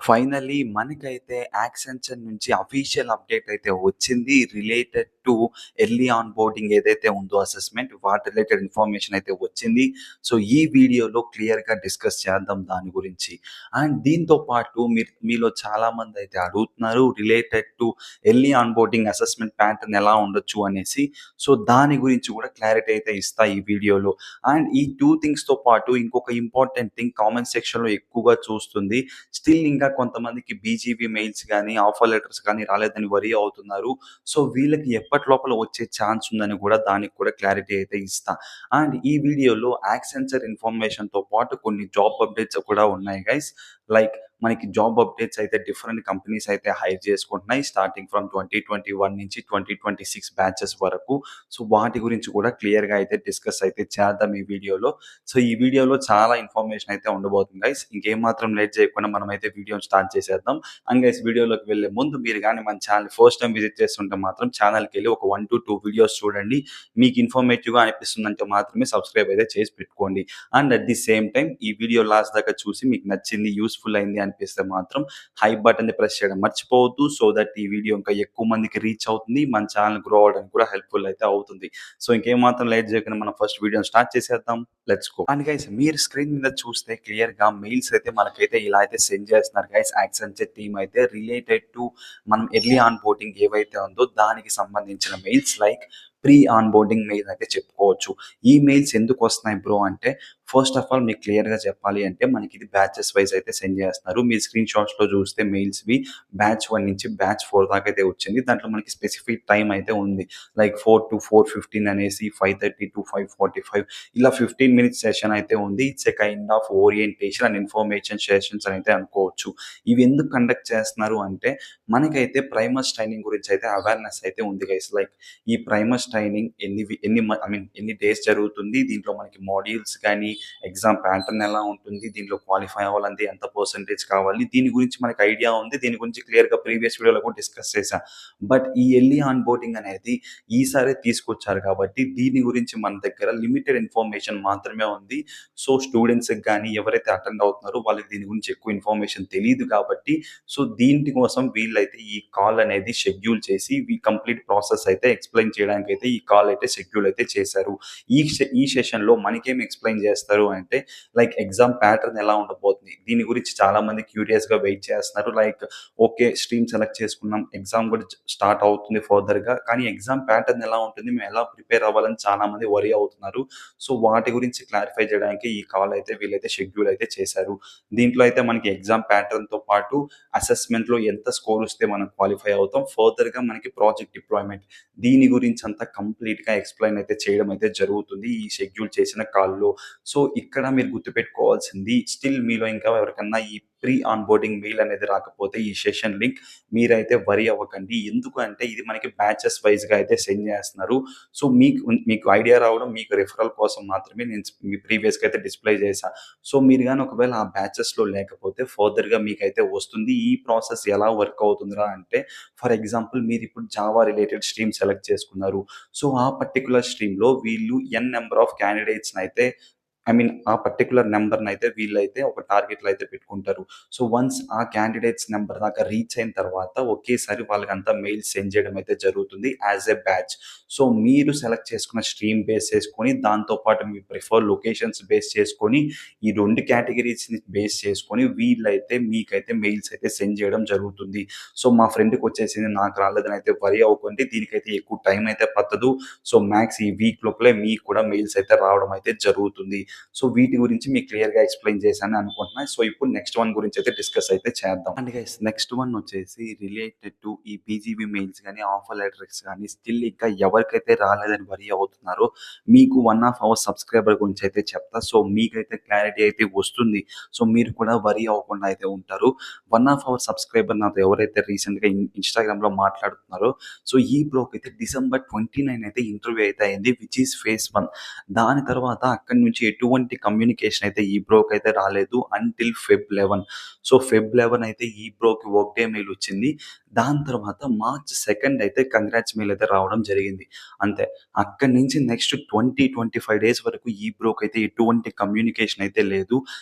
Finally మనకైతే Accenture నుంచి official update అయితే వచ్చింది. Related to early on boarding ఏదైతే ఉందో అసెస్మెంట్ వాటి రిలేటెడ్ ఇన్ఫర్మేషన్ అయితే వచ్చింది. సో, ఈ వీడియోలో క్లియర్‌గా డిస్కస్ చేద్దాం దాని గురించి. అండ్ దీంతో పాటు మీలో చాలామంది అయితే అడుగుతున్నారు related to early on boarding assessment pattern ఎలా ఉండొచ్చు అనేసి. సో, దాని గురించి కూడా క్లారిటీ అయితే ఇస్తా ఈ వీడియోలో. అండ్ ఈ 2 థింగ్స్‌తో పాటు ఇంకొక ఇంపార్టెంట్ థింగ్ కామెంట్ సెక్షన్‌లో ఎక్కువగా చూస్తుంది. స్టిల్ ఇంకా కొంతమందికి బీజీవీ మెయిల్స్ గానీ, ఆఫర్ లెటర్స్ కానీ రాలేదని వరీ అవుతున్నారు. సో, వీళ్ళకి ఎప్పటిలోపల వచ్చే ఛాన్స్ ఉందని కూడా దానికి కూడా క్లారిటీ అయితే ఇస్తా. అండ్ ఈ వీడియోలో యాక్సెంచర్ ఇన్ఫర్మేషన్‌తో పాటు కొన్ని జాబ్ అప్డేట్స్ కూడా ఉన్నాయి గైస్. లైక్ మనకి జాబ్ అప్డేట్స్ అయితే డిఫరెంట్ కంపెనీస్ అయితే హైర్ చేసుకుంటున్నాయి. స్టార్టింగ్ ఫ్రమ్ 2021 నుంచి 2026 బ్యాచెస్ వరకు. సో, వాటి గురించి కూడా క్లియర్‌గా అయితే డిస్కస్ అయితే చేద్దాం ఈ వీడియోలో. సో, ఈ వీడియోలో చాలా ఇన్ఫర్మేషన్ అయితే ఉండబోతుంది గైస్. ఇంకేం మాత్రం లేట్ చేయకుండా మనమైతే వీడియోని స్టార్ట్ చేసేద్దాం. అండ్ గైస్ వీడియోలోకి వెళ్ళే ముందు మీరు గాని మన ఛానెల్‌ని ఫస్ట్ టైమ్ విజిట్ చేస్తుంటే మాత్రం ఛానెల్‌కెళ్ళి ఒక 1-2 వీడియోస్ చూడండి. మీకు ఇన్ఫర్మేటివ్‌గా అనిపిస్తుందంటే మాత్రమే సబ్స్క్రైబ్ అయితే చేసి పెట్టుకోండి. And at the same time ఈ వీడియో లాస్ట్ దాకా చూసి మీకు నచ్చింది, యూజ్‌ఫుల్ అయింది అనిపిస్తే మాత్రం హైప్ బటన్‌ని ప్రెస్ చేయడం మర్చిపోవద్దు. సో దట్ ఈ వీడియో ఇంకా ఎక్కువ మందికి రీచ్ అవుతుంది. మన ఛానెల్ గ్రో అవ్వడానికి కూడా హెల్ప్‌ఫుల్ అయితే అవుతుంది. సో, ఇంకేం మాత్రం లేట్ చేయకుండా మనం ఫస్ట్ వీడియోని స్టార్ట్ చేసేద్దాం. Let's go. అండ్ గైస్ మీరు స్క్రీన్ మీద చూస్తే క్లియర్‌గా మెయిల్స్ అయితే మనకైతే ఇలా అయితే సెండ్ చేస్తున్నారు గైస్. యాక్సెంచర్ టీమ్ అయితే రిలేటెడ్ టు మనం ఎర్లీ ఆన్ బోర్డింగ్ ఏవైతే ఉందో దానికి సంబంధించిన mails like pre on boarding mail అయితే చెప్పుకోవచ్చు. ఈ మెయిల్స్ ఎందుకు వస్తున్నాయి బ్రో అంటే ఫస్ట్ ఆఫ్ ఆల్ మీకు క్లియర్‌గా చెప్పాలి అంటే మనకి ఇది బ్యాచెస్ వైస్ అయితే సెండ్ చేస్తున్నారు. మీరు స్క్రీన్ షాట్స్‌లో చూస్తే మెయిల్స్‌వి బ్యాచ్ 1 నుంచి బ్యాచ్ 4 దాకా అయితే వచ్చింది. దాంట్లో మనకి స్పెసిఫిక్ టైమ్ అయితే ఉంది. లైక్ 4-4:15 అనేసి 5:30-5:45 ఇలా 15 మినిట్స్ సెషన్ అయితే ఉంది. It's a kind of orientation and information sessions అని అయితే అనుకోవచ్చు. ఇవి ఎందుకు కండక్ట్ చేస్తున్నారు అంటే మనకైతే ప్రైమర్స్ ట్రైనింగ్ గురించి అయితే అవేర్‌నెస్ అయితే ఉంది గైస్. లైక్ ఈ ప్రైమర్స్ ట్రైనింగ్ ఎన్ని డేస్ జరుగుతుంది. దీంట్లో మనకి మాడ్యూల్స్ గానీ, ఎగ్జామ్ ప్యాటర్న్ ఎలా ఉంటుంది, దీంట్లో క్వాలిఫై అవ్వాలంటే ఎంత పర్సెంటేజ్ కావాలి, దీని గురించి మనకు ఐడియా ఉంది. దీని గురించి క్లియర్‌గా ప్రీవియస్ వీడియోలో కూడా డిస్కస్ చేశా. బట్ ఈ ఎర్లీ ఆన్ బోర్డింగ్ అనేది ఈసారే తీసుకొచ్చారు కాబట్టి దీని గురించి మన దగ్గర లిమిటెడ్ ఇన్ఫర్మేషన్ మాత్రమే ఉంది. సో, స్టూడెంట్స్‌కి గానీ ఎవరైతే అటెండ్ అవుతున్నారో వాళ్ళకి దీని గురించి ఎక్కువ ఇన్ఫర్మేషన్ తెలీదు కాబట్టి సో, దీని కోసం వీళ్ళైతే ఈ కాల్ అనేది షెడ్యూల్ చేసి కంప్లీట్ ప్రాసెస్ అయితే ఎక్స్‌ప్లెయిన్ చేయడానికైతే ఈ కాల్ అయితే షెడ్యూల్ అయితే చేశారు. ఈ సెషన్‌లో మనకేమి ఎక్స్‌ప్లెయిన్ చేస్తారు అంటే లైక్ ఎగ్జామ్ ప్యాటర్న్ ఎలా ఉండబోతుంది. దీని గురించి చాలామంది క్యూరియస్‌గా వెయిట్ చేస్తున్నారు. Like okay. స్ట్రీమ్ సెలెక్ట్ చేసుకున్నాం. ఎగ్జామ్ కూడా స్టార్ట్ అవుతుంది ఫర్దర్‌గా. కానీ ఎగ్జామ్ ప్యాటర్న్ ఎలా ఉంటుంది? మేము ఎలా ప్రిపేర్ అవ్వాలని చాలామంది వరీ అవుతున్నారు. సో, వాటి గురించి క్లారిఫై చేయడానికి ఈ కాల్ అయితే వీళ్ళైతే షెడ్యూల్ అయితే చేశారు. దీంట్లో అయితే మనకి ఎగ్జామ్ ప్యాటర్న్‌తో పాటు అసెస్మెంట్‌లో ఎంత స్కోర్ వస్తే మనం క్వాలిఫై అవుతాం. ఫర్దర్‌గా మనకి ప్రాజెక్ట్ డిప్లాయ్‌మెంట్ దీని గురించి అంతా కంప్లీట్‌గా ఎక్స్‌ప్లెయిన్ అయితే చేయడం అయితే జరుగుతుంది ఈ షెడ్యూల్ చేసిన కాల్‌లో. సో, ఇక్కడ మీరు గుర్తుపెట్టుకోవాల్సింది స్టిల్ మీలో ఇంకా ఎవరికన్నా ఈ ప్రీ ఆన్ బోర్డింగ్ మెయిల్ అనేది రాకపోతే ఈ సెషన్ లింక్ మీరైతే వరీ అవ్వకండి. ఎందుకు అంటే ఇది మనకి బ్యాచెస్ వైస్‌గా అయితే సెండ్ చేస్తున్నారు. సో, మీకు ఐడియా రావడం మీకు రిఫరల్ కోసం మాత్రమే నేను మీ ప్రీవియస్‌గా అయితే డిస్‌ప్లే చేశా. సో, మీరు గాని ఒకవేళ ఆ బ్యాచెస్‌లో లేకపోతే ఫర్దర్‌గా మీకైతే వస్తుంది. ఈ ప్రాసెస్ ఎలా వర్క్ అవుతుందిరా అంటే ఫర్ ఎగ్జాంపుల్ మీరిప్పుడు జావా రిలేటెడ్ స్ట్రీమ్ సెలెక్ట్ చేసుకున్నారు. సో, ఆ పర్టిక్యులర్ స్ట్రీమ్‌లో వీళ్ళు ఎన్ నంబర్ ఆఫ్ క్యాండిడేట్స్‌నైతే ఆ పర్టిక్యులర్ నంబర్‌నైతే వీళ్ళైతే ఒక టార్గెట్‌లో అయితే పెట్టుకుంటారు. సో, వన్స్ ఆ క్యాండిడేట్స్ నంబర్ దాకా రీచ్ అయిన తర్వాత ఒకేసారి వాళ్ళకంతా మెయిల్స్ సెండ్ చేయడం అయితే జరుగుతుంది యాస్ ఎ బ్యాచ్. సో, మీరు సెలెక్ట్ చేసుకున్న స్ట్రీమ్ బేస్ చేసుకొని దాంతో పాటు మీ ప్రిఫర్డ్ లొకేషన్స్ బేస్ చేసుకొని ఈ 2 కేటగరీస్‌ని బేస్ చేసుకొని వీళ్ళైతే మీకైతే మెయిల్స్ అయితే సెండ్ చేయడం జరుగుతుంది. సో, మా ఫ్రెండ్‌కొచ్చేసింది నాకు రాలేదని అయితే వరీ అవ్వకండి. దీనికైతే ఎక్కువ టైం అయితే పట్టదు. సో, మాక్స్ ఈ వీక్ లోపలే మీకు కూడా మెయిల్స్ అయితే రావడం అయితే జరుగుతుంది. సో, వీటి గురించి మీకు క్లియర్‌గా ఎక్స్‌ప్లెయిన్ చేశానని అనుకుంటున్నా. సో, ఇప్పుడు నెక్స్ట్ వన్ గురించి అయితే డిస్కస్ అయితే చేద్దాం. అండ్ గైస్ నెక్స్ట్ వన్ వచ్చేసి రిలేటెడ్ టు ఈ పీజీబీ మెయిల్స్ గాని, ఆఫర్ లెటర్స్ గాని స్టిల్ ఇంకా ఎవరికైతే రాలేదని వరీ అవుతున్నారో మీకు 1 ఆఫ్ అవర్ సబ్స్క్రైబర్ గురించి అయితే చెప్తా. సో, మీకైతే క్లారిటీ అయితే వస్తుంది. సో, మీరు కూడా వరీ అవ్వకుండా అయితే ఉంటారు. 1 ఆఫ్ అవర్ సబ్స్క్రైబర్ నాతో ఎవరైతే రీసెంట్‌గా ఇన్‌స్టాగ్రామ్‌లో మాట్లాడుతున్నారో సో, ఈ బ్రోకైతే డిసెంబర్ 29 అయితే ఇంటర్వ్యూ అయితే అయింది. Which is phase 1. దాని తర్వాత అక్కడి నుంచి ఎటు ఎటువంటి కమ్యూనికేషన్ అయితే ఈ బ్రోకయితే రాలేదు అంటిల్ ఫెబ్ 11. సో, ఫెబ్ 11 అయితే ఈ బ్రోకి వర్క్‌డే మెయిల్ వచ్చింది. దాని తర్వాత మార్చ్ 2 అయితే కంగ్రాట్స్ మెయిల్ అయితే రావడం జరిగింది. అంతే. అక్కడి నుంచి నెక్స్ట్ 25 డేస్ వరకు ఈ బ్రోకయితే ఎటువంటి కమ్యూనికేషన్ అయితే లేదు.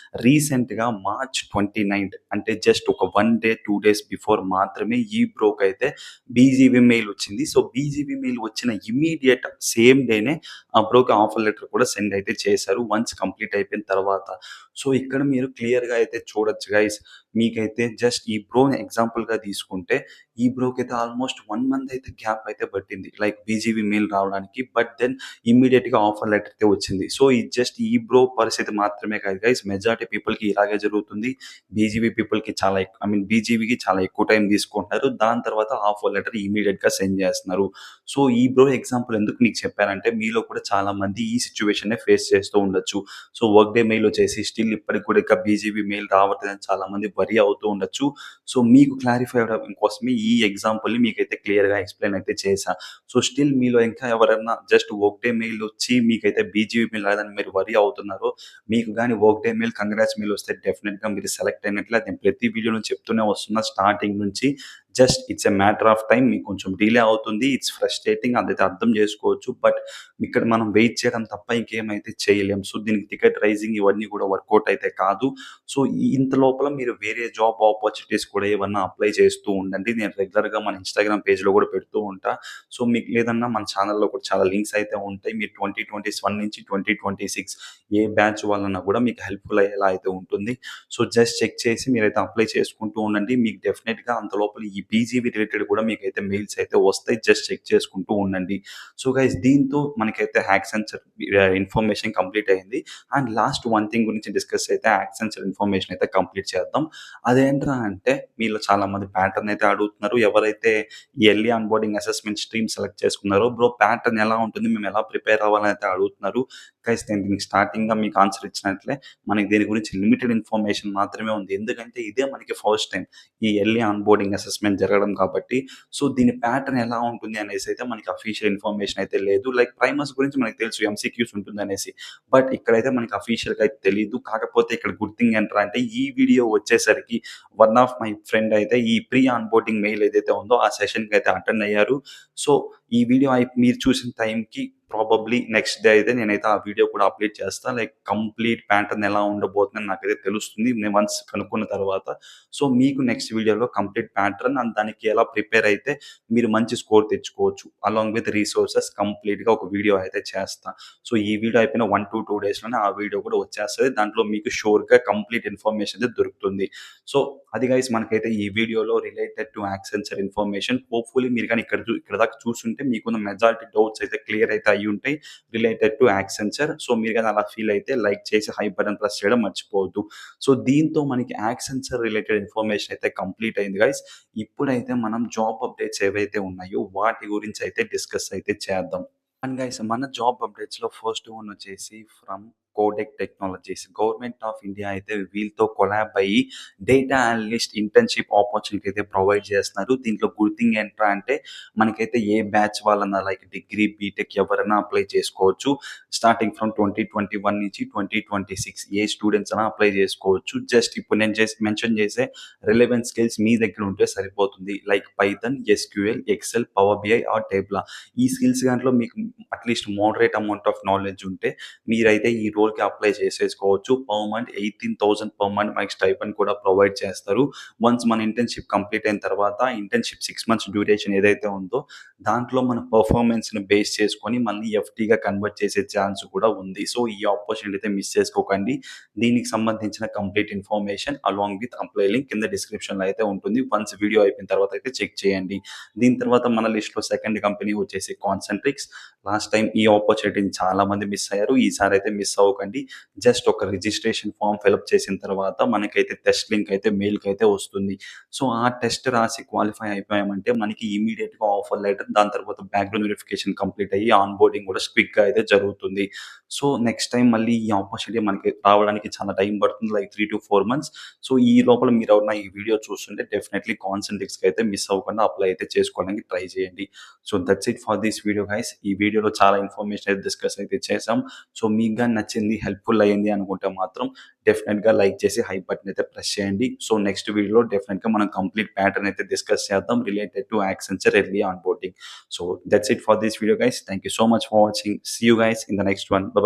రీసెంట్‌గా మార్చ్ 29 అంటే జస్ట్ ఒక 1 డే, 2 డేస్ బిఫోర్ మాత్రమే ఈ బ్రోకయితే బీజీవీ మెయిల్ వచ్చింది. సో, బీజీవీ మెయిల్ వచ్చిన ఇమ్మీడియేట్ సేమ్ డేనే ఆ బ్రోకి ఆఫర్ లెటర్ కూడా సెండ్ అయితే చేశారు. వన్స్ కంప్లీట్ అయిపోయిన తర్వాత. సో, ఇక్కడ మీరు క్లియర్‌గా అయితే చూడొచ్చు గైస్. మీకైతే జస్ట్ ఈ బ్రోని ఎగ్జాంపుల్‌గా తీసుకుంటే, ఈ బ్రోకైతే ఆల్మోస్ట్ 1 మంత్ అయితే గ్యాప్ అయితే పట్టింది. లైక్ బీజీవీ మెయిల్ రావడానికి. బట్ దెన్ ఇమ్మీడియేట్‌గా ఆఫర్ లెటర్ అయితే వచ్చింది. సో, ఇది జస్ట్ ఈ బ్రో పరిస్థితి మాత్రమే కాదు గైస్. మెజారిటీ పీపుల్‌కి ఇలాగే జరుగుతుంది. బీజీవీ పీపుల్‌కి చాలా ఐ మీన్ బీజీవీకి చాలా ఎక్కువ టైం తీసుకుంటున్నారు. దాని తర్వాత ఆఫర్ లెటర్ ఇమ్మీడియేట్‌గా సెండ్ చేస్తున్నారు. సో, ఈ బ్రో ఎగ్జాంపుల్ ఎందుకు మీకు చెప్పానంటే, మీలో కూడా చాలామంది ఈ సిట్యుయేషన్‌నే ఫేస్ చేస్తూ ఉండొచ్చు. సో, వర్క్‌డే మెయిల్ వచ్చేసి స్టిల్ ఇప్పటికి కూడా ఇంకా బీజీవీ మెయిల్ రావట్లేదని చాలామంది వరీ అవుతూ ఉండొచ్చు. సో, మీకు క్లారిఫై అవ్వడం కోసమే ఈ ఎగ్జాంపుల్‌ని మీకైతే క్లియర్‌గా ఎక్స్‌ప్లెయిన్ అయితే చేశా. సో, స్టిల్ మీలో ఇంకా ఎవరైనా జస్ట్ వర్క్‌డే మెయిల్ వచ్చి మీకైతే బీజీవీ మెయిల్ రాలేదని మీరు వరీ అవుతున్నారో, మీకు గాని వర్క్‌డే మెయిల్, కంగ్రాట్స్ మెయిల్ వస్తే డెఫినిట్‌గా మీరు సెలెక్ట్ అయినట్లే. నేను ప్రతి వీడియోలో చెప్తూనే వస్తున్నా స్టార్టింగ్ నుంచి. Just it's a matter of time. మీకు కొంచెం డిలే అవుతుంది. ఇట్స్ ఫ్రస్ట్రేటింగ్ అదైతే అర్థం చేసుకోవచ్చు. బట్ ఇక్కడ మనం వెయిట్ చేయడం తప్ప ఇంకేమైతే చేయలేం. సో, దీనికి టికెట్ రైజింగ్ ఇవన్నీ కూడా వర్కౌట్ అయితే కాదు. సో, ఇంత లోపల మీరు వేరే జాబ్ ఆపర్చునిటీస్ కూడా ఏమన్నా అప్లై చేస్తూ ఉండండి. నేను రెగ్యులర్‌గా మన ఇన్‌స్టాగ్రామ్ పేజ్‌లో కూడా పెడుతూ ఉంటా. సో, మీకు లేదన్నా మన ఛానెల్‌లో కూడా చాలా లింక్స్ అయితే ఉంటాయి. మీరు 2021 నుంచి 2026 ఏ బ్యాచ్ వాళ్ళన్నా కూడా మీకు హెల్ప్‌ఫుల్ అయ్యేలా అయితే ఉంటుంది. సో, జస్ట్ చెక్ చేసి మీరైతే అప్లై చేసుకుంటూ ఉండండి. మీకు డెఫినిట్‌గా అంత లోపల ఈ పీజీవీ రిలేటెడ్ కూడా మీకైతే మెయిల్స్ అయితే వస్తాయి. జస్ట్ చెక్ చేసుకుంటూ ఉండండి. సో, గైస్ దీంతో మనకైతే యాక్సెంచర్ ఇన్ఫర్మేషన్ కంప్లీట్ అయింది. అండ్ లాస్ట్ వన్ థింగ్ గురించి డిస్కస్ అయితే యాక్సెంచర్ ఇన్ఫర్మేషన్ అయితే కంప్లీట్ చేద్దాం. అదేంట్రా అంటే మీలో చాలామంది ప్యాటర్న్ అయితే అడుగుతున్నారు. ఎవరైతే ఈ early onboarding assessment stream select చేసుకున్నారో, బ్రో ప్యాటర్న్ ఎలా ఉంటుంది? మేము ఎలా ప్రిపేర్ అవ్వాలని అయితే అడుగుతున్నారు. గైస్ నేను దీనికి స్టార్టింగ్‌గా మీకు ఆన్సర్ ఇచ్చినట్లే మనకి దీని గురించి లిమిటెడ్ ఇన్ఫర్మేషన్ మాత్రమే ఉంది. ఎందుకంటే ఇదే మనకి ఫస్ట్ టైమ్ ఈ ఎర్లీ ఆన్‌బోర్డింగ్ అసెస్మెంట్ జరగడం కాబట్టి. సో, దీని ప్యాటర్న్ ఎలా ఉంటుంది అనేసి అయితే మనకి అఫీషియల్ ఇన్ఫర్మేషన్ అయితే లేదు. లైక్ ప్రైమర్స్ గురించి మనకు తెలుసు ఎంసీక్యూస్ ఉంటుందనేసి. బట్ ఇక్కడైతే మనకి అఫీషియల్‌గా అయితే తెలీదు. కాకపోతే ఇక్కడ గుడ్ థింగ్ ఏంట్రా అంటే ఈ వీడియో వచ్చేసరికి వన్ ఆఫ్ మై ఫ్రెండ్ అయితే ఈ ప్రీ ఆన్‌బోర్డింగ్ మెయిల్ ఏదైతే ఉందో ఆ సెషన్‌కి అయితే అటెండ్ అయ్యారు. సో, ఈ వీడియో మీరు చూసిన టైంకి ప్రాబబ్లీ నెక్స్ట్ డే అయితే నేనైతే ఆ వీడియో కూడా అప్‌లోడ్ చేస్తా. లైక్ కంప్లీట్ ప్యాటర్న్ ఎలా ఉండబోతుందని నాకైతే తెలుస్తుంది. నేను వన్స్ కనుక్కున్న తర్వాత. సో, మీకు నెక్స్ట్ వీడియోలో కంప్లీట్ ప్యాటర్న్ అండ్ దానికి ఎలా ప్రిపేర్ అయితే మీరు మంచి స్కోర్ తెచ్చుకోవచ్చు. అలాంగ్ విత్ రిసోర్సెస్ కంప్లీట్‌గా ఒక వీడియో అయితే చేస్తా. సో, ఈ వీడియో అయిపోయిన 1-2 డేస్‌లోనే ఆ వీడియో కూడా వచ్చేస్తది. దాంట్లో మీకు షూర్‌గా కంప్లీట్ ఇన్ఫర్మేషన్ అయితే దొరుకుతుంది. సో, అది గైస్ మనకైతే ఈ వీడియోలో related to Accenture information. Hopefully మీరు గాని ఇక్కడ దాకా చూసుంటే మీకున్న మెజారిటీ డౌట్స్ అయితే క్లియర్ అయితే అయ్యుంటాయి రిలేటెడ్ టు యాక్సెంచర్. సో, మీరు గాని అలా ఫీల్ అయితే లైక్ చేసి హై బటన్ ప్రెస్ చేయడం మర్చిపోవద్దు. సో, దీంతో మనకి యాక్సెంచర్ రిలేటెడ్ ఇన్ఫర్మేషన్ అయితే కంప్లీట్ అయింది గైస్. ఇప్పుడైతే మనం జాబ్ అప్డేట్స్ ఏవైతే ఉన్నాయో వాటి గురించి అయితే డిస్కస్ అయితే చేద్దాం. అండ్ గైస్ మన జాబ్ అప్డేట్స్‌లో ఫస్ట్ వన్ వచ్చేసి from codec technologies. Government of India అయితే వీళ్ళతో కొలాబ్ అయ్యి డేటా అనలిస్ట్ ఇంటర్న్‌షిప్ ఆపర్చునిటీ అయితే ప్రొవైడ్ చేస్తున్నారు. దీంట్లో గుడ్ థింగ్ ఏంట్రా అంటే మనకైతే ఏ బ్యాచ్ వాళ్ళన్నా లైక్ డిగ్రీ, బీటెక్ ఎవరైనా అప్లై చేసుకోవచ్చు. స్టార్టింగ్ ఫ్రమ్ 2021 నుంచి 2026 ఏ స్టూడెంట్స్ అయినా అప్లై చేసుకోవచ్చు. జస్ట్ ఇప్పుడు నేను మెన్షన్ చేసే రిలవెంట్ స్కిల్స్ మీ దగ్గర ఉంటే సరిపోతుంది. Like Python, SQL, Excel, power BI or Tableau. ఈ స్కిల్స్ దాంట్లో మీకు at least moderate amount of knowledge ఉంటే మీరైతే ఈ రోల్‌కి అప్లై చేసేసుకోవచ్చు. పర్ మంత్ 18,000 పర్ మంత్ మనకి స్టైపెండ్ కూడా ప్రొవైడ్ చేస్తారు. వన్స్ మన ఇంటర్న్‌షిప్ కంప్లీట్ అయిన తర్వాత ఇంటర్న్‌షిప్ 6 మంత్స్ డ్యూరేషన్ ఏదైతే ఉందో దాంట్లో మన పెర్ఫార్మన్స్‌ని బేస్ చేసుకొని మళ్ళీ ఎఫ్‌టీగా కన్వర్ట్ చేసే ఛాన్స్ కూడా ఉంది. సో, ఈ ఆపర్చునిటీ అయితే మిస్ చేసుకోకండి. దీనికి సంబంధించిన complete information along with apply link కింద డిస్క్రిప్షన్‌లో అయితే ఉంటుంది. వన్స్ వీడియో అయిపోయిన తర్వాత అయితే చెక్ చేయండి. దీని తర్వాత మన లిస్ట్‌లో సెకండ్ కంపెనీ వచ్చేసి కాన్సంట్రిక్స్. లాస్ట్ టైమ్ ఈ ఆపర్చునిటీని చాలామంది మిస్ అయ్యారు. ఈసారి అయితే మిస్ అవ్వకండి. జస్ట్ ఒక రిజిస్ట్రేషన్ ఫార్మ్ ఫిలప్ చేసిన తర్వాత మనకైతే టెస్ట్ లింక్ అయితే మెయిల్‌కి అయితే వస్తుంది. సో, ఆ టెస్ట్ రాసి క్వాలిఫై అయిపోయామంటే మనకి ఇమ్మీడియేట్‌గా ఆఫర్ లెటర్ దాని తర్వాత బ్యాక్‌గ్రౌండ్ వెరిఫికేషన్ కంప్లీట్ అయ్యి ఆన్‌బోర్డింగ్ కూడా క్విక్‌గా అయితే జరుగుతుంది. సో, నెక్స్ట్ టైమ్ మళ్ళీ ఈ ఆపర్చునిటీ మనకి రావడానికి చాలా టైం పడుతుంది. Like 3-4 months. సో, ఈ లోపల మీరెవరైనా ఈ వీడియో చూస్తుంటే డెఫినైట్‌లీ కాన్సంట్రిక్స్‌కి అయితే మిస్ అవ్వకుండా అప్లై అయితే చేసుకోవడానికి ట్రై చేయండి. So, that's it for this video guys. ఈ వీడియోలో చాలా ఇన్ఫర్మేషన్ అయితే డిస్కస్ అయితే చేసాం. సో, మీకు గాని నచ్చింది నచ్చింది, హెల్ప్‌ఫుల్ అయ్యింది అనుకుంటే మాత్రం డెఫినిట్‌గా లైక్ చేసి హై బటన్ అయితే ప్రెస్ చేయండి. సో, నెక్స్ట్ వీడియోలో డెఫినిట్‌గా మనం కంప్లీట్ ప్యాటర్న్ అయితే డిస్కస్ చేద్దాం related to Accenture early onboarding. So, that's it for this video guys. Thank you so much for watching. See you guys in the next one. Bye bye.